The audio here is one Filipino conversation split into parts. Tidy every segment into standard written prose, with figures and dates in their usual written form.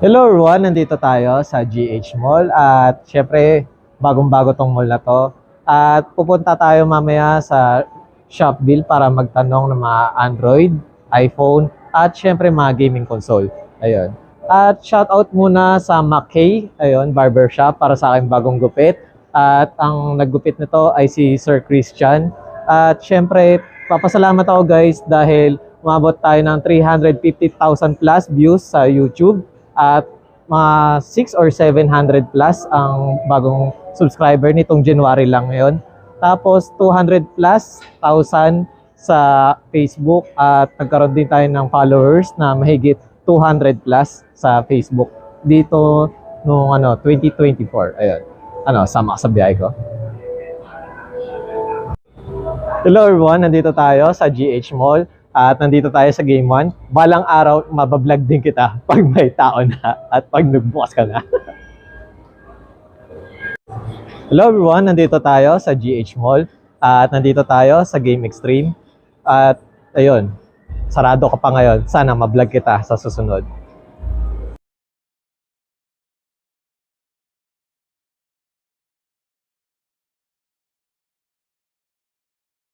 Hello everyone, nandito tayo sa GH Mall at syempre bagong-bago tong mall na to at pupunta tayo mamaya sa Shopville para magtanong ng mga Android, iPhone at syempre mga gaming console. Ayun. At shoutout muna sa McKay, ayun, barbershop para sa aking bagong gupit at ang naggupit nito ay si Sir Christian at syempre papasalamat ako guys dahil umabot tayo ng 350,000 plus views sa YouTube at mga 6 or 700 plus ang bagong subscriber nitong January lang ngayon. Tapos 200 plus thousand sa Facebook at nagkaroon din tayo ng followers na mahigit 200 plus sa Facebook dito noong 2024. Ayun. Sama ka sa biyahe ko. Hello everyone, nandito tayo sa GH Mall. At nandito tayo sa Game 1. Balang araw, mabablog din kita pag may tao na at pag nagbukas ka na. Hello everyone, nandito tayo sa GH Mall. At nandito tayo sa Game Extreme. At ayun, sarado ka pa ngayon. Sana mablog kita sa susunod.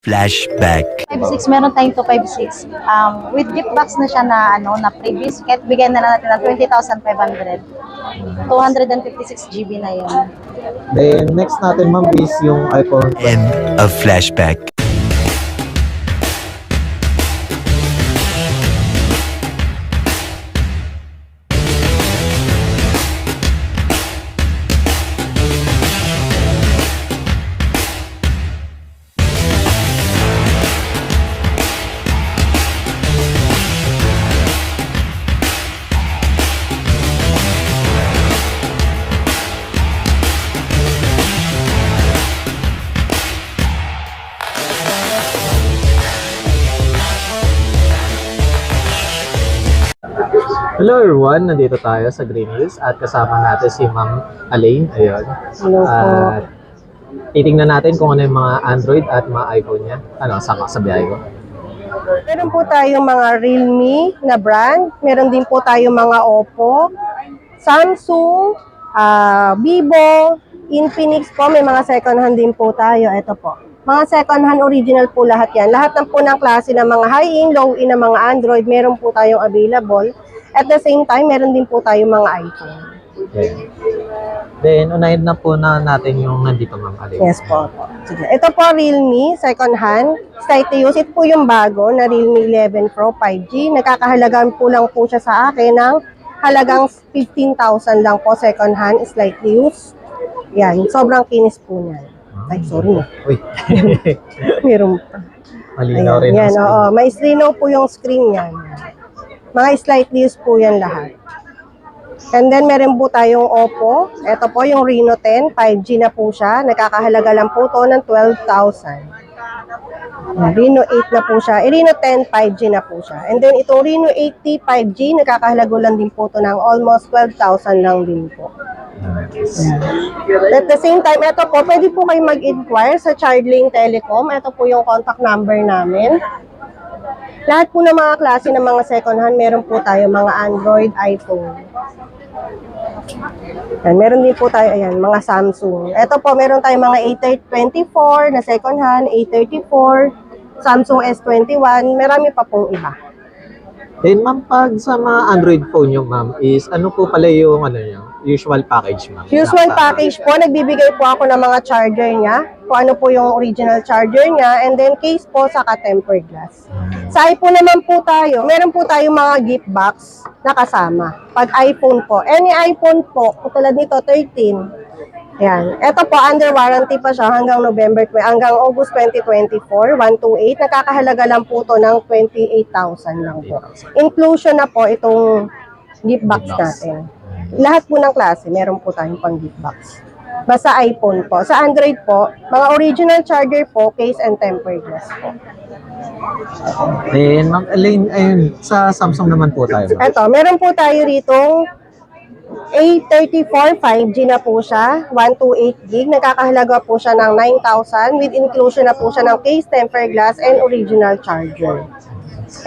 Flashback. 5-6, meron tayong 256. With gift box na siya na na previous, kahit bigyan na lang natin ng 20,500. 256 GB na yun. Then next natin ma'am is yung iPhone. End of flashback. Hello everyone, nandito tayo sa Green Hills at kasama natin si Ma'am Alain. Ayun. Hello po. At titingnan natin kung ano yung mga Android at mga iPhone niya. Sama sa biyahe ko. Meron po tayong mga Realme na brand. Meron din po tayong mga Oppo, Samsung, Vivo, Infinix po. May mga second hand din po tayo. Ito po. Mga second hand original po lahat yan. Lahat ng po ng klase ng mga high-end, low-end na mga Android, meron po tayong available. At the same time, meron din po tayong mga iPhone. Okay. Then, unahin na po natin yung nandito Ma'am Alain. Yes po. Sige. Ito po Realme, second hand. Slightly used. Ito po yung bago na Realme 11 Pro 5G. Nakakahalagan po lang po siya sa akin ng halagang 15,000 lang po second hand, slightly used. Yan, sobrang kinis po niyan. Ay, sorry. Uy, Meron pa. malinaw Ayan, rin. yan, ang screen. oo. May linaw po yung screen niyan. Mga slightly used po yan lahat. And then, meron po tayong Oppo. Ito po yung Reno 10. 5G na po siya. Nakakahalaga lang po to ng 12,000. Reno 8 na po siya. Reno 10, 5G na po siya. And then, itong Reno 80 5G, nakakahalaga lang din po to ng almost 12,000 lang din po. At the same time, ito po, pwede po kayo mag-inquire sa Chardlink Telecom. Ito po yung contact number namin. Lahat po ng mga klase ng mga second hand, meron po tayo mga Android, iPhone. Yan, meron din po tayo, ayan, mga Samsung. Ito po, meron tayo mga A24 na second hand, A34, Samsung S21, marami pa pong iba. Then ma'am, pag sa mga Android phone nyo ma'am, is ano po pala yung nyo, usual package ma'am? Usual package po, nagbibigay po ako ng mga charger niya, kung ano po yung original charger niya, and then case po sa tempered glass. Sa iPhone naman po tayo, meron po tayong mga gift box na kasama. Pag iPhone po, any iPhone po, tulad nito, 13. Yan. Ito po, under warranty pa siya hanggang hanggang August 2024, 128. Nakakahalaga lang po to ng 28,000 lang po. Inclusion na po itong gift box natin. Lahat po ng klase, meron po tayong pang gift box. Basta iPhone po. Sa Android po, mga original charger po, case and tempered glass po. Then ma'am Alain, ayun, sa Samsung naman po tayo ma'am. Ito, meron po tayo rito A34 5G na po siya, 128 gig. Nakakahalaga po siya ng 9,000 with inclusion na po siya ng case, tempered glass, and original charger.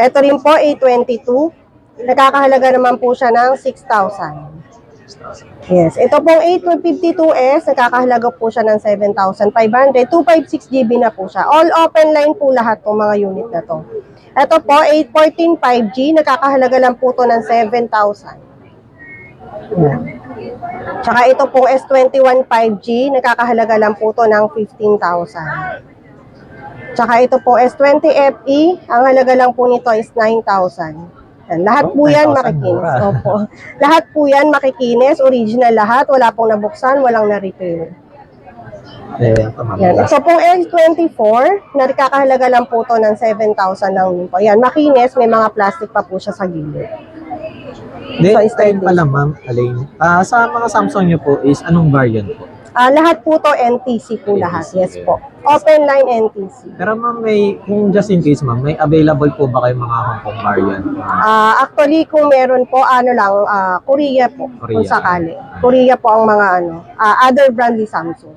Ito rin po A22 Nakakahalaga naman po siya ng 6,000. Yes, ito pong 8252S, nakakahalaga po siya ng 7,500. 256 GB na po siya. All open line po lahat ng mga unit na to. Ito po, 814 5G, nakakahalaga lang po to ng 7,000. Yan. Tsaka ito pong S21 5G, nakakahalaga lang po to ng 15,000. Tsaka ito pong S20 FE, ang halaga lang po nito is 9,000. Yan, lahat po yan 9,000 makikinis. mura. Opo. Lahat po yan makikinis, original lahat, wala pong nabuksan, walang na-repair. Yan. So pong L24, nakakahalaga lang po to ng 7,000 lang din po. Yan, makinis, may mga plastic pa po siya sa gilid. Then, So, tayo pala ma'am, Alain. Sa mga Samsung nyo po is anong variant po? Lahat po to NTC po lahat. Yes po. Open line NTC. Pero ma'am, kung just in case ma'am, may available po ba kayong mga Hong Kong variant? Actually, kung meron po, Korea po, Korea. kung sakali. Korea po ang mga other brand ni Samsung.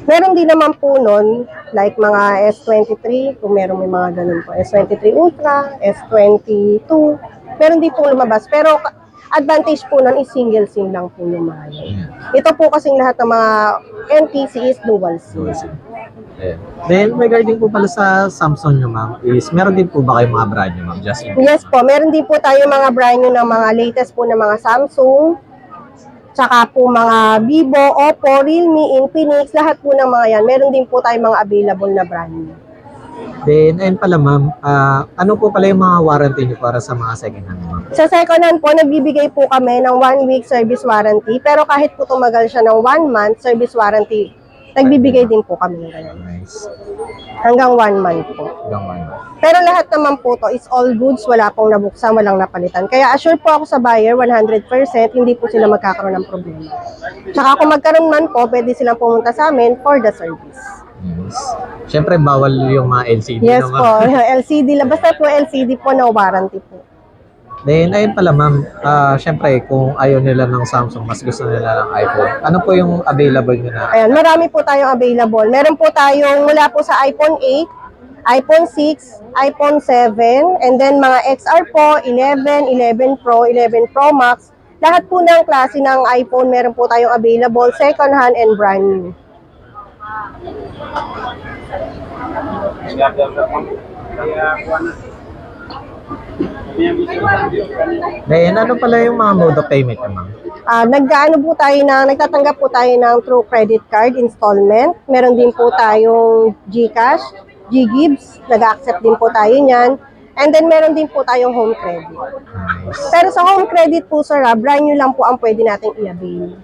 Meron din naman po nun, like mga S23, kung meron may mga ganun po. S23 Ultra, S22, meron din po lumabas. Pero advantage po nun is single SIM lang po yung mga yun. Ito po kasing lahat ng mga NTC is dual SIM. Then, regarding po pala sa Samsung nyo ma'am, is meron din po ba kayong mga brand nyo ma'am? Just in case. Yes po, meron din po tayo mga brand new ng mga latest po ng mga Samsung, tsaka po mga Vivo, Oppo, Realme, Infinix, lahat po ng mga yan. Meron din po tayo mga available na brand new. Then, ayun pala ma'am, ano po pala yung mga warranty nyo para sa mga second hand ma'am? Sa second hand po, nagbibigay po kami ng 1 week service warranty, pero kahit po tumagal siya ng 1 month service warranty, nagbibigay din po kami ng ganyan. Nice. Hanggang 1 month po. Hanggang 1 month. Pero lahat naman po to is all goods, wala pong nabuksan, walang napalitan. Kaya assure po ako sa buyer, 100%, hindi po sila magkakaroon ng problema. Tsaka kung magkaroon man po, pwede silang pumunta sa amin for the service. Yes. Siyempre, bawal yung mga LCD. Yes no, po, ma'am? LCD lang. Basta po LCD po, no warranty po. Then, ayun pala ma'am, siyempre, kung ayaw nila ng Samsung, mas gusto nila ng iPhone, ano po yung available nyo na? Ayan, marami po tayong available. Meron po tayong mula po sa iPhone 8, iPhone 6, iPhone 7, and then mga XR po, 11, 11 Pro, 11 Pro Max. Lahat po ng klase ng iPhone, meron po tayong available, second hand and brand new. Then, ano pala yung mga mode of payment nyo ma'am? Nagtatanggap po tayo ng True Credit Card installment. Meron din po tayong GCash, GGives, nag-accept din po tayo niyan. And then meron din po tayong home credit. Nice. Pero sa home credit po sir, brand new lang po ang pwede nating i-avail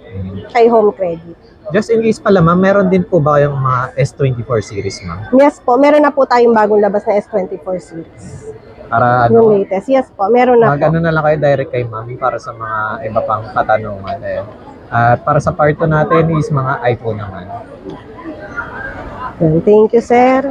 kay home credit. Just in case pala ma'am, meron din po ba kayong mga S24 series ma'am? Yes po, meron na po tayong bagong labas na S24 series. Para Yung ano, latest. Yes po, meron na po. ano na lang kayo direct kay mami para sa mga iba pang katanungan. At para sa part 2 natin is mga iPhone naman. Thank you sir.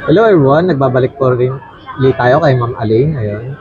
Hello everyone, nagbabalik po rin ulit tayo kay Ma'am Alain ngayon.